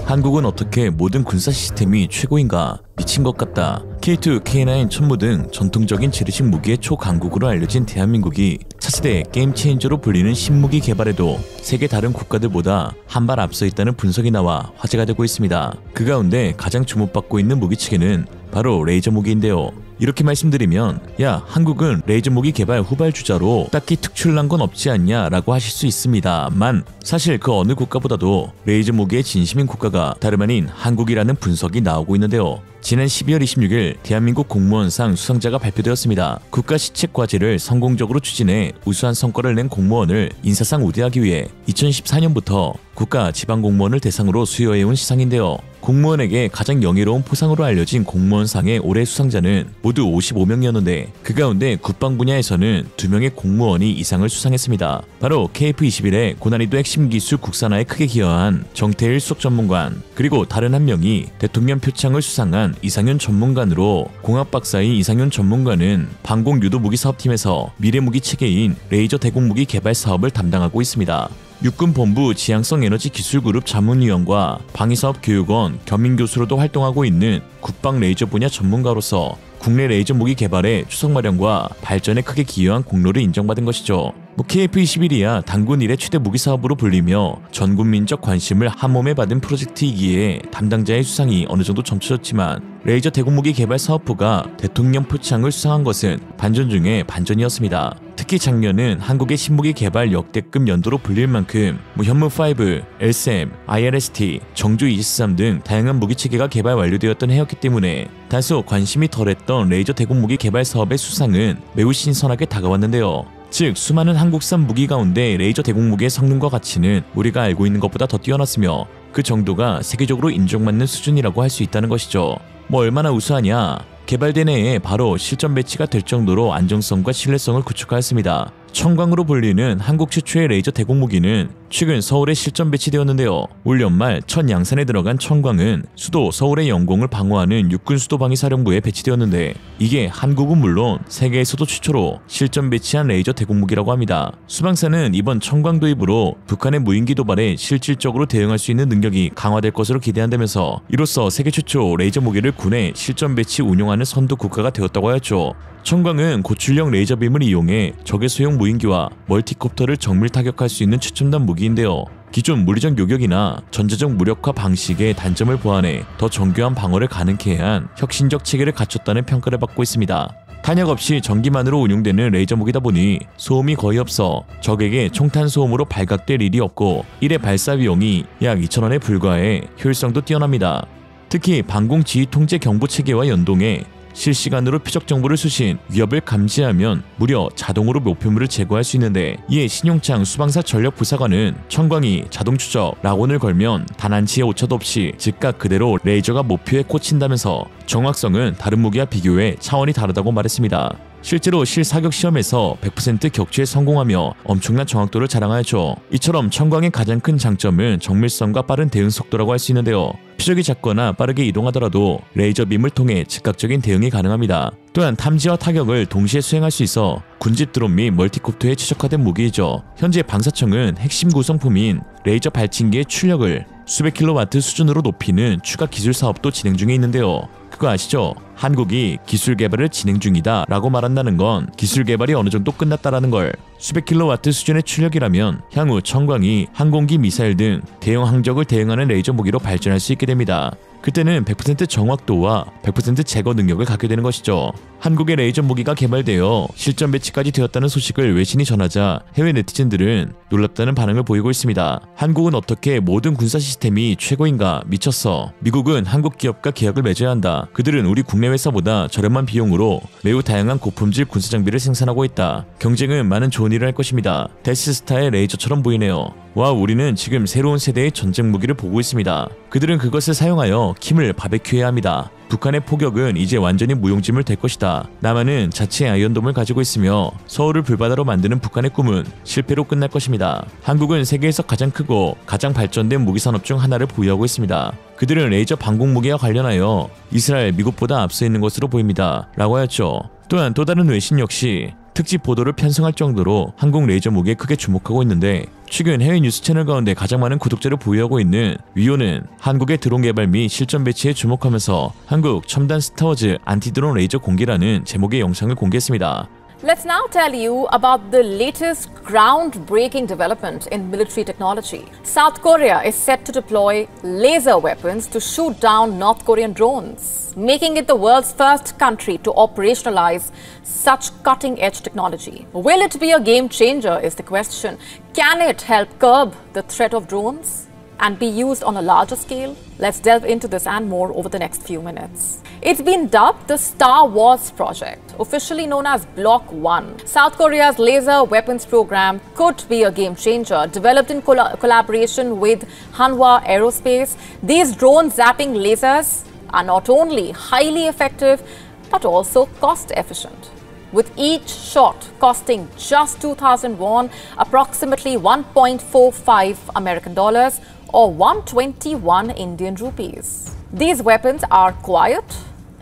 한국은 어떻게 모든 군사 시스템이 최고인가? 미친 것 같다. K2, K9, 천무 등 전통적인 지르식 무기의 초강국으로 알려진 대한민국이 차세대 게임 체인저로 불리는 신무기 개발에도 세계 다른 국가들보다 한 발 앞서 있다는 분석이 나와 화제가 되고 있습니다. 그 가운데 가장 주목받고 있는 무기체계는 바로 레이저 무기인데요. 이렇게 말씀드리면 야, 한국은 레이저 무기 개발 후발주자로 딱히 특출난 건 없지 않냐 라고 하실 수 있습니다만, 사실 그 어느 국가보다도 레이저 무기의 진심인 국가가 다름 아닌 한국이라는 분석이 나오고 있는데요. 지난 12월 26일 대한민국 공무원상 수상자가 발표되었습니다. 국가시책과제를 성공적으로 추진해 우수한 성과를 낸 공무원을 인사상 우대하기 위해 2014년부터 국가지방공무원을 대상으로 수여해온 시상인데요. 공무원에게 가장 영예로운 포상으로 알려진 공무원상의 올해 수상자는 모두 55명이었는데 그 가운데 국방 분야에서는 2명의 공무원이 이 상을 수상했습니다. 바로 KF-21의 고난이도 핵심 기술 국산화에 크게 기여한 정태일 수석전문관, 그리고 다른 한 명이 대통령 표창을 수상한 이상윤 전문관으로, 공학박사인 이상윤 전문관은 방공 유도 무기 사업팀에서 미래무기 체계인 레이저 대공무기 개발 사업을 담당하고 있습니다. 육군본부 지향성 에너지 기술그룹 자문위원과 방위사업교육원 겸임교수로도 활동하고 있는 국방 레이저 분야 전문가로서 국내 레이저 무기 개발의 추석 마련과 발전에 크게 기여한 공로를 인정받은 것이죠. KF-21이야 단군 이래 최대 무기 사업으로 불리며 전국민적 관심을 한몸에 받은 프로젝트이기에 담당자의 수상이 어느 정도 점쳐졌지만, 레이저 대공무기 개발 사업부가 대통령 표창을 수상한 것은 반전 중에 반전이었습니다. 특히 작년은 한국의 신무기 개발 역대급 연도로 불릴 만큼 현무5, LSM, IRST, 정주 23 등 다양한 무기체계가 개발 완료되었던 해였기 때문에 다소 관심이 덜했던 레이저 대공무기 개발 사업의 수상은 매우 신선하게 다가왔는데요. 즉, 수많은 한국산 무기 가운데 레이저 대공무기의 성능과 가치는 우리가 알고 있는 것보다 더 뛰어났으며 그 정도가 세계적으로 인정받는 수준이라고 할 수 있다는 것이죠. 얼마나 우수하냐? 개발된 해에 바로 실전 배치가 될 정도로 안정성과 신뢰성을 구축하였습니다. 청광으로 불리는 한국 최초의 레이저 대공무기는 최근 서울에 실전 배치되었는데요. 올 연말 첫 양산에 들어간 청광은 수도 서울의 영공을 방어하는 육군수도방위사령부에 배치되었는데, 이게 한국은 물론 세계에서도 최초로 실전 배치한 레이저 대공무기라고 합니다. 수방사는 이번 청광 도입으로 북한의 무인기 도발에 실질적으로 대응할 수 있는 능력이 강화될 것으로 기대한다면서, 이로써 세계 최초 레이저 무기를 군에 실전 배치 운용하는 선도 국가가 되었다고 하였죠. 청광은 고출력 레이저빔을 이용해 적의 소형 무인기와 멀티콥터를 정밀 타격할 수 있는 최첨단 무기인데요. 기존 물리적 요격이나 전자적 무력화 방식의 단점을 보완해 더 정교한 방어를 가능케 한 혁신적 체계를 갖췄다는 평가를 받고 있습니다. 탄약 없이 전기만으로 운용되는 레이저 무기다 보니 소음이 거의 없어 적에게 총탄 소음으로 발각될 일이 없고 1회 발사 비용이 약 2,000원에 불과해 효율성도 뛰어납니다. 특히 방공 지휘 통제 경보 체계와 연동해 실시간으로 표적 정보를 수신, 위협을 감지하면 무려 자동으로 목표물을 제거할 수 있는데, 이에 신용창 수방사 전력부사관은 청광이 자동 추적, 락온을 걸면 단 한치의 오차도 없이 즉각 그대로 레이저가 목표에 꽂힌다면서 정확성은 다른 무기와 비교해 차원이 다르다고 말했습니다. 실제로 실사격 시험에서 100% 격추에 성공하며 엄청난 정확도를 자랑하였죠. 이처럼 청광의 가장 큰 장점은 정밀성과 빠른 대응 속도라고 할 수 있는데요. 표적이 작거나 빠르게 이동하더라도 레이저빔을 통해 즉각적인 대응이 가능합니다. 또한 탐지와 타격을 동시에 수행할 수 있어 군집 드론 및 멀티콥터에 최적화된 무기이죠. 현재 방사청은 핵심 구성품인 레이저 발진기의 출력을 수백 킬로와트 수준으로 높이는 추가 기술 사업도 진행 중에 있는데요. 그거 아시죠? 한국이 기술 개발을 진행 중이다 라고 말한다는 건 기술 개발이 어느 정도 끝났다라는 걸. 수백 킬로와트 수준의 출력이라면 향후 청광이 항공기, 미사일 등 대형 항적을 대응하는 레이저 무기로 발전할 수 있게 됩니다. 그때는 100% 정확도와 100% 제거 능력을 갖게 되는 것이죠. 한국의 레이저 무기가 개발되어 실전 배치까지 되었다는 소식을 외신이 전하자 해외 네티즌들은 놀랍다는 반응을 보이고 있습니다. 한국은 어떻게 모든 군사 시스템이 최고인가? 미쳤어. 미국은 한국 기업과 계약을 맺어야 한다. 그들은 우리 국내 회사보다 저렴한 비용으로 매우 다양한 고품질 군사 장비를 생산하고 있다. 경쟁은 많은 좋은 일을 할 것입니다. 데스스타의 레이저처럼 보이네요. 와, 우리는 지금 새로운 세대의 전쟁 무기를 보고 있습니다. 그들은 그것을 사용하여 킴을 바베큐해야 합니다. 북한의 포격은 이제 완전히 무용지물 될 것이다. 남한은 자체 아이언돔을 가지고 있으며 서울을 불바다로 만드는 북한의 꿈은 실패로 끝날 것입니다. 한국은 세계에서 가장 크고 가장 발전된 무기산업 중 하나를 보유하고 있습니다. 그들은 레이저 방공 무기와 관련하여 이스라엘, 미국보다 앞서 있는 것으로 보입니다. 라고 하였죠. 또한 또 다른 외신 역시 특집 보도를 편성할 정도로 한국 레이저 무기에 크게 주목하고 있는데, 최근 해외 뉴스 채널 가운데 가장 많은 구독자를 보유하고 있는 위오는 한국의 드론 개발 및 실전 배치에 주목하면서 한국 첨단 스타워즈 안티드론 레이저 공개라는 제목의 영상을 공개했습니다. Let's now tell you about the latest groundbreaking development in military technology. South Korea is set to deploy laser weapons to shoot down North Korean drones, making it the world's first country to operationalize such cutting-edge technology. Will it be a game changer is the question. Can it help curb the threat of drones and be used on a larger scale? Let's delve into this and more over the next few minutes. It's been dubbed the Star Wars project, officially known as Block 1. South Korea's laser weapons program could be a game changer. Developed in collaboration with Hanwha Aerospace, these drone zapping lasers are not only highly effective but also cost efficient, with each shot costing just 2,000 won, approximately 1.45 American dollars or 121 Indian rupees. These weapons are quiet,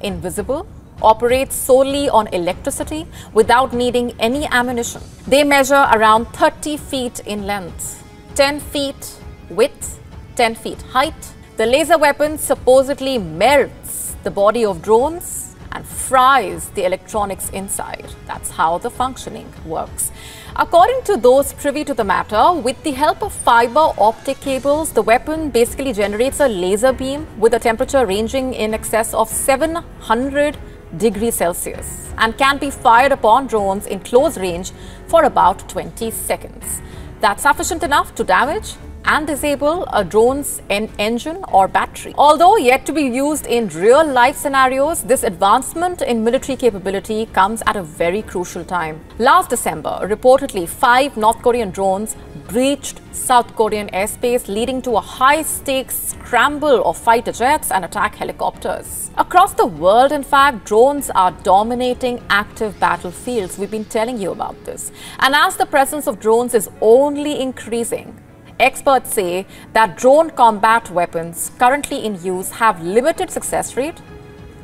invisible, operate solely on electricity without needing any ammunition. They measure around 30 feet in length, 10 feet width, 10 feet height. The laser weapon supposedly melts the body of drones and fries the electronics inside. That's how the functioning works. According to those privy to the matter, with the help of fiber optic cables, the weapon basically generates a laser beam with a temperature ranging in excess of 700 degrees Celsius and can be fired upon drones in close range for about 20 seconds. That's sufficient enough to damage and disable a drone's engine or battery. Although yet to be used in real-life scenarios, this advancement in military capability comes at a very crucial time. Last December, reportedly 5 North Korean drones breached South Korean airspace, leading to a high-stakes scramble of fighter jets and attack helicopters. Across the world, in fact, drones are dominating active battlefields. We've been telling you about this. And as the presence of drones is only increasing, experts say that drone combat weapons currently in use have limited success rate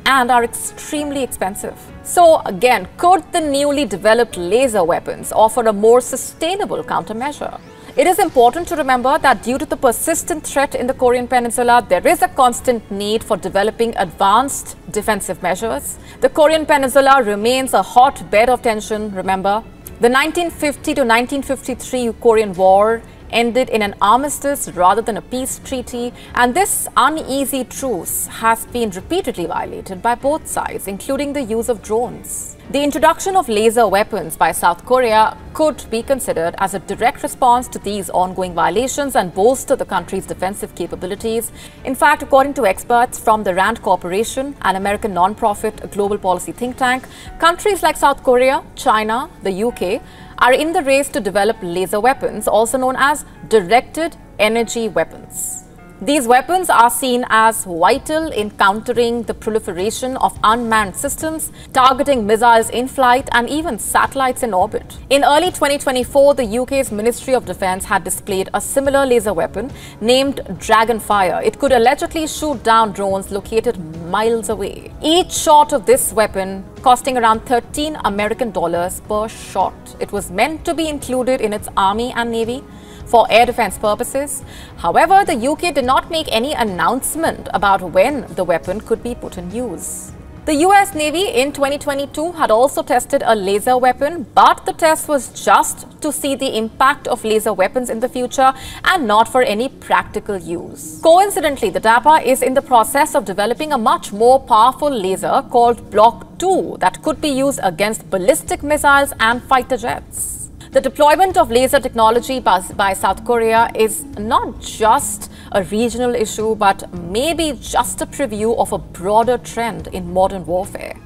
and are extremely expensive. So again, could the newly developed laser weapons offer a more sustainable countermeasure? It is important to remember that due to the persistent threat in the Korean Peninsula, there is a constant need for developing advanced defensive measures. The Korean Peninsula remains a hotbed of tension, remember. The 1950 to 1953 Korean War ended in an armistice rather than a peace treaty, and this uneasy truce has been repeatedly violated by both sides, including the use of drones. The introduction of laser weapons by South Korea could be considered as a direct response to these ongoing violations and bolster the country's defensive capabilities. In fact, according to experts from the RAND Corporation, an American non-profit global policy think tank, countries like South Korea, China, the UK are in the race to develop laser weapons, also known as directed energy weapons. These weapons are seen as vital in countering the proliferation of unmanned systems, targeting missiles in flight and even satellites in orbit. In early 2024, the UK's Ministry of Defence had displayed a similar laser weapon named Dragonfire. It could allegedly shoot down drones located miles away. Each shot of this weapon costing around 13 American dollars per shot. It was meant to be included in its army and navy for air defense purposes. However, the UK did not make any announcement about when the weapon could be put in use. The US Navy in 2022 had also tested a laser weapon, but the test was just to see the impact of laser weapons in the future and not for any practical use. Coincidentally, the DAPA is in the process of developing a much more powerful laser called Block 2 that could be used against ballistic missiles and fighter jets. The deployment of laser technology by South Korea is not just a regional issue, but maybe just a preview of a broader trend in modern warfare.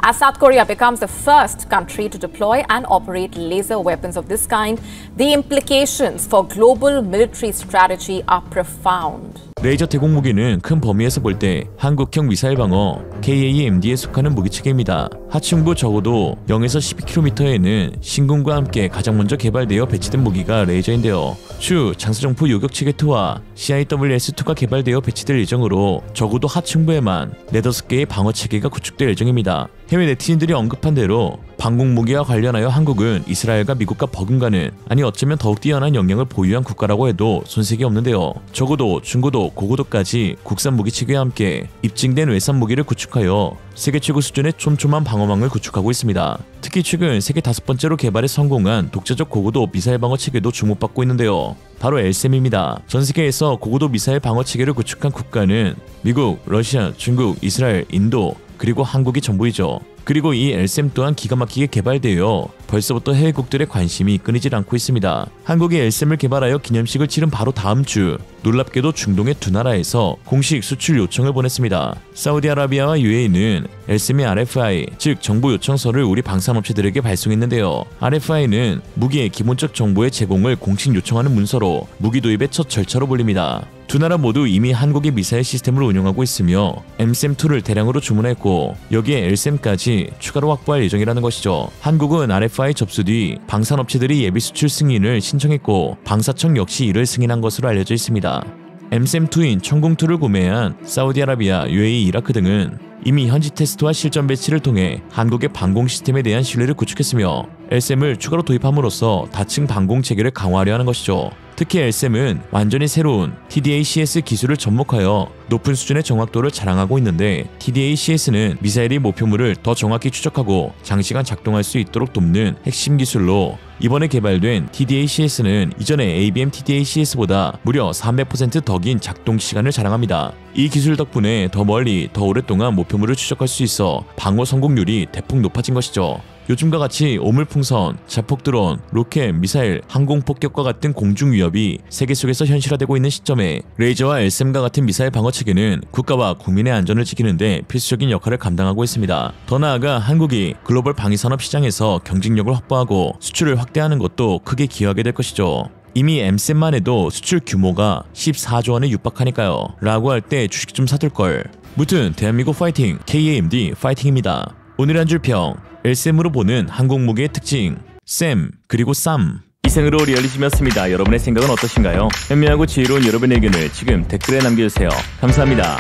As South Korea becomes the first country to deploy and operate laser weapons of this kind, the implications for global military strategy are profound. 레이저 대공 무기는 큰 범위에서 볼 때 한국형 미사일 방어 KAMD에 속하는 무기체계입니다. 하층부 적어도 0에서 12km에는 신궁과 함께 가장 먼저 개발되어 배치된 무기가 레이저인데요. 추 장수정포 요격체계2와 CIWS2가 개발되어 배치될 예정으로 적어도 하층부에만 4-5개의 방어체계가 구축될 예정입니다. 해외 네티즌들이 언급한 대로 방공 무기와 관련하여 한국은 이스라엘과 미국과 버금가는, 아니 어쩌면 더욱 뛰어난 역량을 보유한 국가라고 해도 손색이 없는데요. 적어도 중고도, 고고도까지 국산 무기 체계와 함께 입증된 외산 무기를 구축하여 세계 최고 수준의 촘촘한 방어망을 구축하고 있습니다. 특히 최근 세계 5번째로 개발에 성공한 독자적 고고도 미사일 방어 체계도 주목받고 있는데요. 바로 LSAM입니다. 전 세계에서 고고도 미사일 방어 체계를 구축한 국가는 미국, 러시아, 중국, 이스라엘, 인도, 그리고 한국이 전부이죠. 그리고 이 LSAM 또한 기가 막히게 개발되어 벌써부터 해외국들의 관심이 끊이질 않고 있습니다. 한국이 LSAM을 개발하여 기념식을 치른 바로 다음 주, 놀랍게도 중동의 두 나라에서 공식 수출 요청을 보냈습니다. 사우디아라비아와 UAE는 LSAM의 RFI, 즉 정보 요청서를 우리 방산업체들에게 발송했는데요. RFI는 무기의 기본적 정보의 제공을 공식 요청하는 문서로 무기 도입의 첫 절차로 불립니다. 두 나라 모두 이미 한국의 미사일 시스템을 운영하고 있으며 MSAM2를 대량으로 주문했고 여기에 LSAM까지 추가로 확보할 예정이라는 것이죠. 한국은 RFI 접수 뒤 방산업체들이 예비 수출 승인을 신청했고 방사청 역시 이를 승인한 것으로 알려져 있습니다. MSAM2인 천궁2를 구매한 사우디아라비아, UAE, 이라크 등은 이미 현지 테스트와 실전 배치를 통해 한국의 방공 시스템에 대한 신뢰를 구축했으며 LSAM을 추가로 도입함으로써 다층 방공 체계를 강화하려 하는 것이죠. 특히 LSAM은 완전히 새로운 TDA-CS 기술을 접목하여 높은 수준의 정확도를 자랑하고 있는데 TDA-CS는 미사일의 목표물을 더 정확히 추적하고 장시간 작동할 수 있도록 돕는 핵심 기술로 이번에 개발된 TDA-CS는 이전의 ABM TDA-CS보다 무려 300% 더 긴 작동 시간을 자랑합니다. 이 기술 덕분에 더 멀리, 더 오랫동안 목표물을 추적할 수 있어 방어 성공률이 대폭 높아진 것이죠. 요즘과 같이 오물풍선, 자폭드론, 로켓, 미사일, 항공폭격과 같은 공중 위협이 세계 속에서 현실화되고 있는 시점에 레이저와 LSAM과 같은 미사일 방어 체계는 국가와 국민의 안전을 지키는 데 필수적인 역할을 감당하고 있습니다. 더 나아가 한국이 글로벌 방위산업 시장에서 경쟁력을 확보하고 수출을 확대하는 것도 크게 기여하게 될 것이죠. 이미 MSAM만 해도 수출 규모가 14조 원에 육박하니까요. 라고 할 때 주식 좀 사둘걸. 무튼 대한민국 파이팅, KAMD 파이팅입니다. 오늘 한 줄 평, LSAM으로 보는 항공무기의 특징, 쌤, 그리고 쌈. 이상으로 리얼리즘이었습니다. 여러분의 생각은 어떠신가요? 현명하고 지혜로운 여러분의 의견을 지금 댓글에 남겨주세요. 감사합니다.